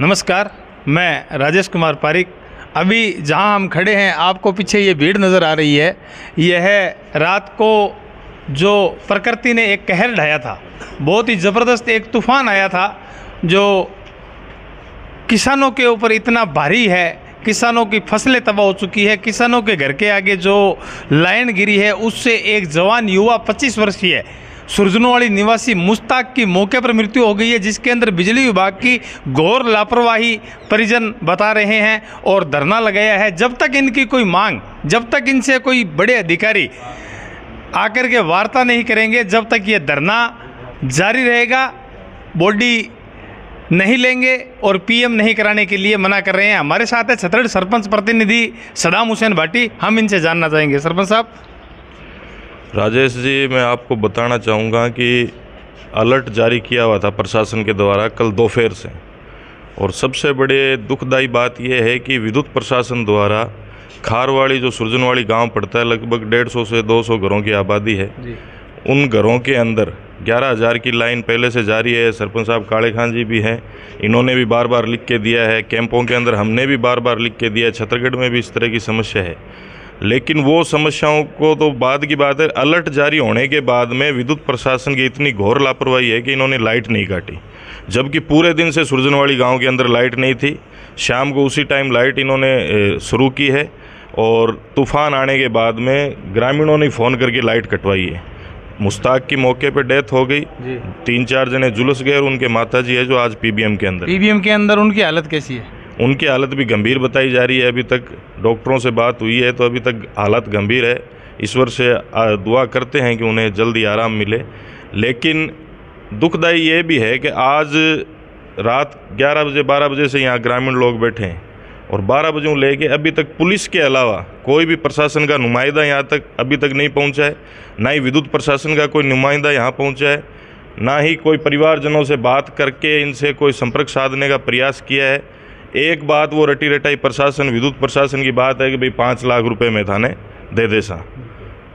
नमस्कार, मैं राजेश कुमार पारिक। अभी जहां हम खड़े हैं, आपको पीछे ये भीड़ नज़र आ रही है। यह रात को जो प्रकृति ने एक कहर ढाया था, बहुत ही ज़बरदस्त एक तूफ़ान आया था जो किसानों के ऊपर इतना भारी है। किसानों की फसलें तबाह हो चुकी है। किसानों के घर के आगे जो लाइन गिरी है, उससे एक जवान युवा 25 वर्षीय सुरजनवाड़ी निवासी मुश्ताक की मौके पर मृत्यु हो गई है, जिसके अंदर बिजली विभाग की घोर लापरवाही परिजन बता रहे हैं और धरना लगाया है। जब तक इनकी कोई मांग, जब तक इनसे कोई बड़े अधिकारी आकर के वार्ता नहीं करेंगे, जब तक ये धरना जारी रहेगा। बॉडी नहीं लेंगे और पीएम नहीं कराने के लिए मना कर रहे हैं। हमारे साथ है छतरगढ़ सरपंच प्रतिनिधि सदाम हुसैन भाटी। हम इनसे जानना चाहेंगे। सरपंच साहब। राजेश जी, मैं आपको बताना चाहूँगा कि अलर्ट जारी किया हुआ था प्रशासन के द्वारा कल दोपहर से, और सबसे बड़े दुखदाई बात यह है कि विद्युत प्रशासन द्वारा खारवाड़ी, जो सुरजनवाड़ी गांव पड़ता है, लगभग 150 से 200 घरों की आबादी है। उन घरों के अंदर 11,000 की लाइन पहले से जारी है। सरपंच साहब काले खान जी भी हैं, इन्होंने भी बार बार लिख के दिया है। कैंपों के अंदर हमने भी बार बार लिख के दिया है। छतरगढ़ में भी इस तरह की समस्या है, लेकिन वो समस्याओं को तो बाद की बात है। अलर्ट जारी होने के बाद में विद्युत प्रशासन की इतनी घोर लापरवाही है कि इन्होंने लाइट नहीं काटी, जबकि पूरे दिन से सुरजनवाड़ी गांव के अंदर लाइट नहीं थी। शाम को उसी टाइम लाइट इन्होंने शुरू की है, और तूफान आने के बाद में ग्रामीणों ने फ़ोन करके लाइट कटवाई है। मुश्ताक की मौके पे डेथ हो गई। 3-4 जने झुलस गए, और उनके माताजी है जो आज पीबीएम के अंदर। उनकी हालत कैसी है? उनकी हालत भी गंभीर बताई जा रही है। अभी तक डॉक्टरों से बात हुई है तो अभी तक हालत गंभीर है। ईश्वर से दुआ करते हैं कि उन्हें जल्दी आराम मिले। लेकिन दुखदाई ये भी है कि आज रात 11 बजे 12 बजे से यहाँ ग्रामीण लोग बैठे हैं, और 12 बजे लेके अभी तक पुलिस के अलावा कोई भी प्रशासन का नुमाइंदा यहाँ तक अभी तक नहीं पहुँचा है। ना ही विद्युत प्रशासन का कोई नुमाइंदा यहाँ पहुँचा है, ना ही कोई परिवारजनों से बात करके इनसे कोई संपर्क साधने का प्रयास किया है। एक बात वो रटी रटाई प्रशासन, विद्युत प्रशासन की बात है कि भाई 5 लाख रुपए में थाने दे दे सा,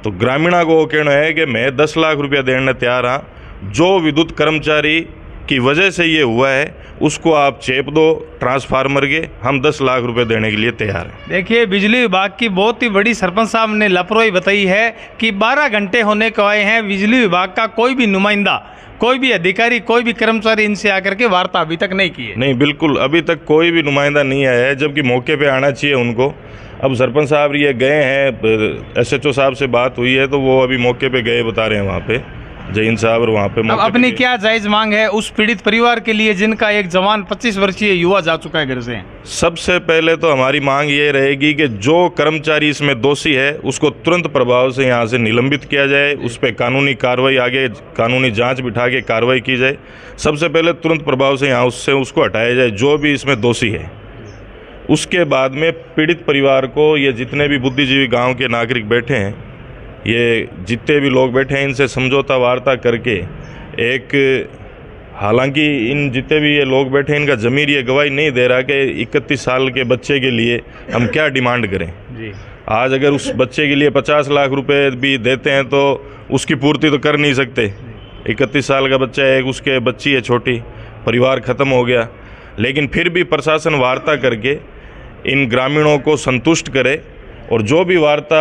तो ग्रामीणा को वो कहना है कि मैं 10 लाख रुपया देने तैयार हाँ। जो विद्युत कर्मचारी की वजह से ये हुआ है उसको आप चेप दो ट्रांसफार्मर के, हम 10 लाख रुपए देने के लिए तैयार हैं। देखिए, बिजली विभाग की बहुत ही बड़ी सरपंच साहब ने लापरवाही बताई है कि 12 घंटे होने को आए हैं, बिजली विभाग का कोई भी नुमाइंदा, कोई भी अधिकारी, कोई भी कर्मचारी इनसे आकर के वार्ता अभी तक नहीं की है। नहीं, बिल्कुल अभी तक कोई भी नुमाइंदा नहीं आया है, जबकि मौके पे आना चाहिए उनको। अब सरपंच साहब ये गए हैं, एसएचओ साहब से बात हुई है तो वो अभी मौके पे गए, बता रहे हैं वहाँ पे जैन साहब, और वहाँ पे अब अपनी क्या जायज मांग है उस पीड़ित परिवार के लिए जिनका एक जवान 25 वर्षीय युवा जा चुका है घर से? सबसे पहले तो हमारी मांग ये रहेगी कि जो कर्मचारी इसमें दोषी है उसको तुरंत प्रभाव से यहाँ से निलंबित किया जाए, उस पर कानूनी कार्रवाई, आगे कानूनी जांच बिठा के कार्रवाई की जाए। सबसे पहले तुरंत प्रभाव से यहाँ उसको हटाया जाए जो भी इसमें दोषी है। उसके बाद में पीड़ित परिवार को, ये जितने भी बुद्धिजीवी गाँव के नागरिक बैठे हैं, ये जितने भी लोग बैठे हैं, इनसे समझौता वार्ता करके एक, हालांकि इन जितने भी ये लोग बैठे हैं, इनका ज़मीर ये गवाही नहीं दे रहा कि 31 साल के बच्चे के लिए हम क्या डिमांड करें जी। आज अगर उस बच्चे के लिए 50 लाख रुपए भी देते हैं तो उसकी पूर्ति तो कर नहीं सकते। 31 साल का बच्चा है, उसके बच्ची है छोटी, परिवार ख़त्म हो गया। लेकिन फिर भी प्रशासन वार्ता करके इन ग्रामीणों को संतुष्ट करे, और जो भी वार्ता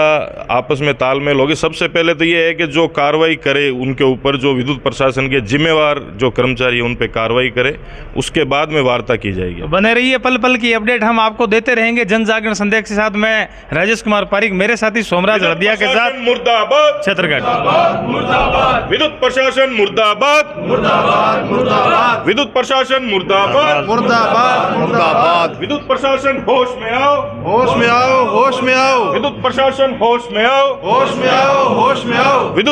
आपस में तालमेल होगी। सबसे पहले तो ये है कि जो कार्रवाई करे उनके ऊपर, जो विद्युत प्रशासन के जिम्मेवार जो कर्मचारी है उन पे कार्रवाई करे, उसके बाद में वार्ता की जाएगी। बने रहिए, पल पल की अपडेट हम आपको देते रहेंगे। जन जागरण संदेश के साथ मैं राजेश कुमार पारिक, मेरे साथी सोमराज हरदिया के साथ। मुर्दाबाद छतरगढ़। विद्युत प्रशासन मुर्दाबाद, विद्युत प्रशासन मुर्दाबाद, विद्युत प्रशासन होश में आओ, होश में आओ, होश में आओ। विद्युत प्रशासन होश में आओ, होश में आओ, होश में आओ। विद्युत